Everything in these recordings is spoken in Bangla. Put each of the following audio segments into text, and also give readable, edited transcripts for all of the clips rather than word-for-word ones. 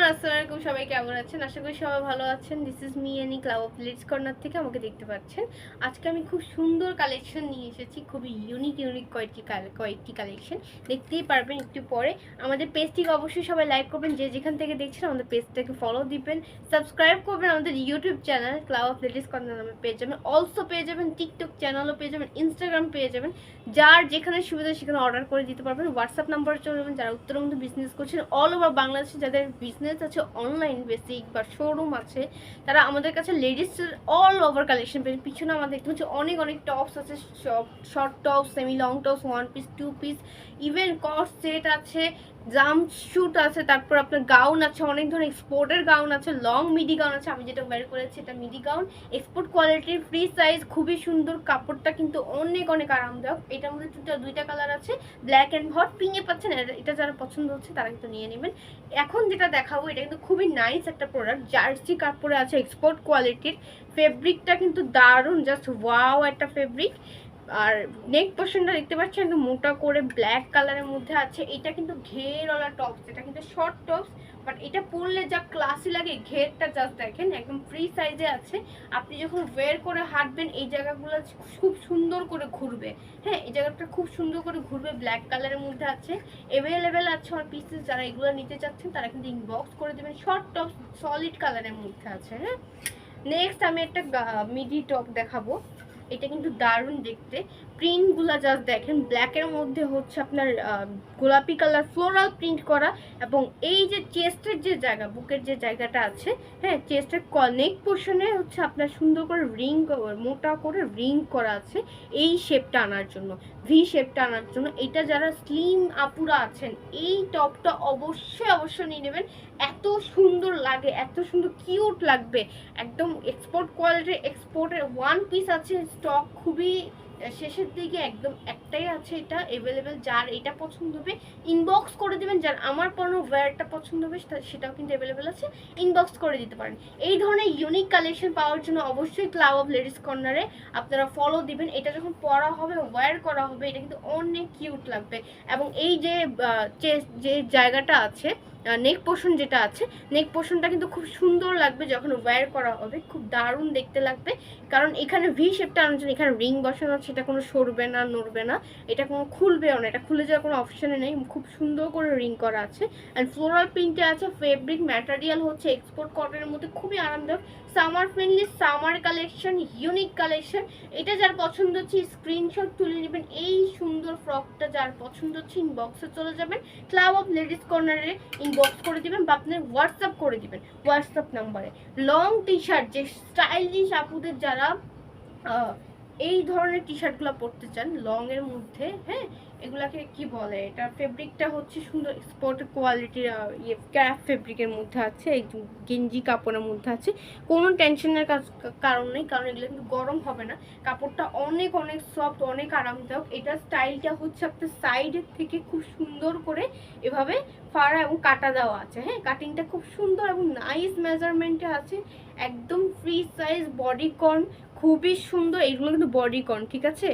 আসসালামু আলাইকুম, সবাই কেমন আছেন? আশা করি সবাই ভালো আছেন। This is me Annie club of Leeds corner থেকে আমাকে দেখতে পাচ্ছেন। আজকে আমি খুব সুন্দর কালেকশন নিয়ে এসেছি, খুবই ইউনিক কয়েকটি কালেকশন দেখতেই পারবেন একটু পরে। আমাদের পেজটিকে অবশ্যই সবাই লাইক করবেন, যে যেখান থেকে দেখছেন আমাদের পেজটাকে ফলো দিবেন, সাবস্ক্রাইব করবেন। আমাদের YouTube channel club of Leeds corner নামে পেয়ে যাবেন, অলসো পেয়ে যাবেন টিকটক চ্যানেলও পেয়ে যাবেন, ইনস্টাগ্রাম পেয়ে যাবেন। যার যেখানে সুবিধা সেখানে অর্ডার করে দিতে পারবেন। হোয়াটসঅ্যাপ নাম্বার চলে যাবেন, যারা উত্তরবঙ্গ বিজনেস করছেন অল ওভার বাংলাদেশে, যাদের বিজনেস আছে অনলাইন বেসিক বা শোরুম আছে, তারা আমাদের কাছে লেডিসের অল ওভার কালেকশন পেয়ে। পিছনে আমাদের দেখতে পাচ্ছি অনেক টপস আছে, short tops, semi long tops, 1 piece 2 piece, even cut set আছে, জাম্প শুট আছে, তারপর আপনার গাউন আছে, অনেক ধরনের এক্সপোর্টের গাউন আছে, লং মিডি গাউন আছে। আমি যেটা বের করেছি এটা মিডি গাউন, এক্সপোর্ট কোয়ালিটির, ফ্রি সাইজ, খুবই সুন্দর। কাপড়টা কিন্তু অনেক আরামদায়ক। এটার মধ্যে দুইটা কালার আছে, ব্ল্যাক অ্যান্ড হট পিঙ্কে পাচ্ছেন। এটা যারা পছন্দ হচ্ছে তারা কিন্তু নিয়ে নেবেন। এখন যেটা দেখাবো এটা কিন্তু খুবই নাইস একটা প্রোডাক্ট, জার্সি কাপড়ে আছে, এক্সপোর্ট কোয়ালিটির। ফেব্রিকটা কিন্তু দারুণ, জাস্ট ওয়াও একটা ফেব্রিক। আর নেক পোর্শনটা দেখতে পাচ্ছেন একটু মোটা করে ব্ল্যাক কালারের মধ্যে আছে। এটা কিন্তু ঘেরওয়ালা টপস, এটা কিন্তু শর্ট টপস, বাট এটা পরলে যা ক্লাসি লাগে। ঘেরটা জাস্ট দেখেন, একদম ফ্রি সাইজে আছে। আপনি যখন ওয়্যার করে হাঁটবেন এই জায়গাগুলো খুব সুন্দর করে ঘুরবে। হ্যাঁ, এই জায়গাটা খুব সুন্দর করে ঘুরবে। ব্ল্যাক কালারের মধ্যে আছে, অ্যাভেলেবেল আছে আমার পিসেস। যারা এগুলো নিতে চাচ্ছেন তারা কিন্তু ইনবক্স করে দেবেন। শর্ট টপস সলিড কালারের মধ্যে আছে। হ্যাঁ, নেক্সট আমি একটা মিডি টপ দেখাবো। এটা কিন্তু দারুণ দেখতে, প্রিন্টগুলো জাস্ট দেখেন। ব্ল্যাকের মধ্যে হচ্ছে আপনার গোলাপি কালার ফ্লোরাল প্রিন্ট করা, এবং এই যে চেস্টের যে জায়গা, বুকের যে জায়গাটা আছে, হ্যাঁ, চেস্টের নেক পোর্শনে হচ্ছে আপনার সুন্দর করে রিং, মোটা করে রিং করা আছে এই শেপটা আনার জন্য, ভি শেপটা আনার জন্য। এটা যারা স্লিম আপুরা আছেন এই টপটা অবশ্যই নিয়ে নেবেন। এত সুন্দর লাগে, এত সুন্দর কিউট লাগবে, একদম এক্সপোর্ট কোয়ালিটির। এক্সপোর্টের 1 পিস আছে স্টক, খুবই শেষের দিকে, একদম একটাই আছে এটা অ্যাভেলেবেল। যার এটা পছন্দ হবে ইনবক্স করে দেবেন, যার আমার পরানো ওয়্যারটা পছন্দ হবে সেটাও কিন্তু অ্যাভেলেবেল আছে, ইনবক্স করে দিতে পারেন। এই ধরনের ইউনিক কালেকশন পাওয়ার জন্য অবশ্যই ক্লাব অফ লেডিস কর্নারে আপনারা ফলো দিবেন। এটা যখন পরা হবে, ওয়্যার করা হবে, এটা কিন্তু অনেক কিউট লাগবে। এবং এই যে জায়গাটা আছে, নেক পোর্শন যেটা আছে, নেক পোর্শনটা কিন্তু খুব সুন্দর লাগবে যখন ওয়্যার করা হবে, খুব দারুণ দেখতে লাগবে। কারণ এখানে ভি শেপটা আনার জন্য এখানে রিং বসানো আছে, এটা কোনো সরবে না, নড়বে না, এটা কোনো খুলবেও না, এটা খুলে যাওয়ার কোনো অপশানে নেই। খুব সুন্দর করে রিং করা আছে, অ্যান্ড ফ্লোরাল প্রিন্টে আছে। ফেব্রিক ম্যাটেরিয়াল হচ্ছে এক্সপোর্ট কটনের মধ্যে, খুবই আরামদায়ক, summer friendly, summer collection, unique collection. এটা যার পছন্দ হচ্ছে স্ক্রিনশট তুলে নেবেন। এই সুন্দর ফ্রকটা যার পছন্দ হচ্ছে ইনবক্সে চলে যাবেন, ক্লাব অফ লেডিস কর্নারে ইনবক্স করে দিবেন, বা আপনার হোয়াটসঅ্যাপ করে দিবেন হোয়াটসঅ্যাপ নাম্বারে। লং টি শার্ট, যে স্টাইলিশ আপুদের যারা এই ধরনের টি শার্টগুলো পরতে চান লং এর মধ্যে, হ্যাঁ, এগুলাকে কি বলে, এটা ফেব্রিকটা হচ্ছে সুন্দর এক্সপোর্ট কোয়ালিটির, ক্র্যাফট ফেব্রিকের মধ্যে আছে, একদম গেঞ্জি কাপড়ের মধ্যে আছে। কোনো টেনশনের কারণ নেই, কারণ এগুলো কিন্তু গরম হবে না। কাপড়টা অনেক সফট, অনেক আরামদায়ক। এটা স্টাইলটা হচ্ছে আপনার সাইডের থেকে খুব সুন্দর করে এভাবে ফাড়া এবং কাটা দেওয়া আছে। হ্যাঁ, কাটিংটা খুব সুন্দর এবং নাইস মেজারমেন্টে আছে, একদম ফ্রি সাইজ, বডিকন, খুবই সুন্দর। এগুলো কিন্তু বডিকন, ঠিক আছে?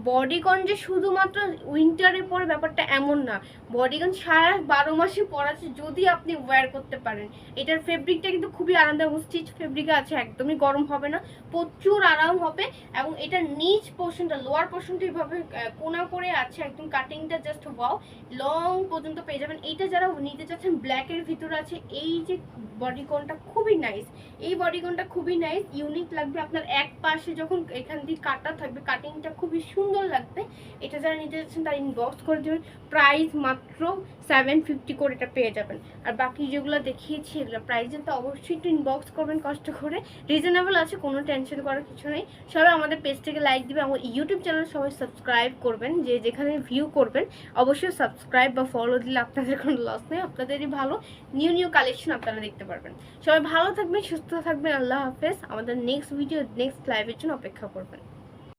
বডিকন যে শুধুমাত্র উইন্টারে পরে ব্যাপারটা এমন না, বডিকন সারা 12 মাসে পরা আছে যদি আপনি ওয়্যার করতে পারেন। এটার ফেব্রিকটা কিন্তু খুবই আরামদায়ক, স্টিচ ফেব্রিকে আছে, একদমই গরম হবে না, প্রচুর আরাম হবে। এবং এটার নিচ পোর্শনটা, লোয়ার পোর্শনটা এইভাবে কোনা করে আছে, একদম কাটিংটা জাস্ট ওয়াও, লং পর্যন্ত পেয়ে যাবেন। এইটা যারা নিতে চাচ্ছেন ব্ল্যাকের ভিতরে আছে, এই যে বডিকনটা খুবই নাইস, এই বডিকনটা খুবই নাইস, ইউনিক লাগবে। আপনার এক পাশে যখন এখান দিয়ে কাটা থাকবে, কাটিংটা খুবই সুন্দর লাগবে। এটা যারা নিতে যাচ্ছেন তারা ইনবক্স করে দেবেন। প্রাইস মাত্র 750 করে এটা পেয়ে যাবেন। আর বাকি যেগুলো দেখিয়েছি এগুলো প্রাইসের তো অবশ্যই একটু ইনবক্স করবেন কষ্ট করে, রিজনেবল আছে, কোনো টেনশন করার কিছু নেই। সবাই আমাদের পেজটাকে লাইক দিবে, আমার ইউটিউব চ্যানেল সবাই সাবস্ক্রাইব করবেন, যে যেখানে ভিউ করবেন অবশ্যই সাবস্ক্রাইব বা ফলো দিলে আপনাদের কোনো লস নেই, আপনাদেরই ভালো। নিউ কালেকশন আপনারা দেখতে পারবেন। সবাই ভালো থাকবেন, সুস্থ থাকবেন, আল্লাহ হাফেজ। আমাদের নেক্সট ভিডিও, নেক্সট লাইভের জন্য অপেক্ষা করবেন।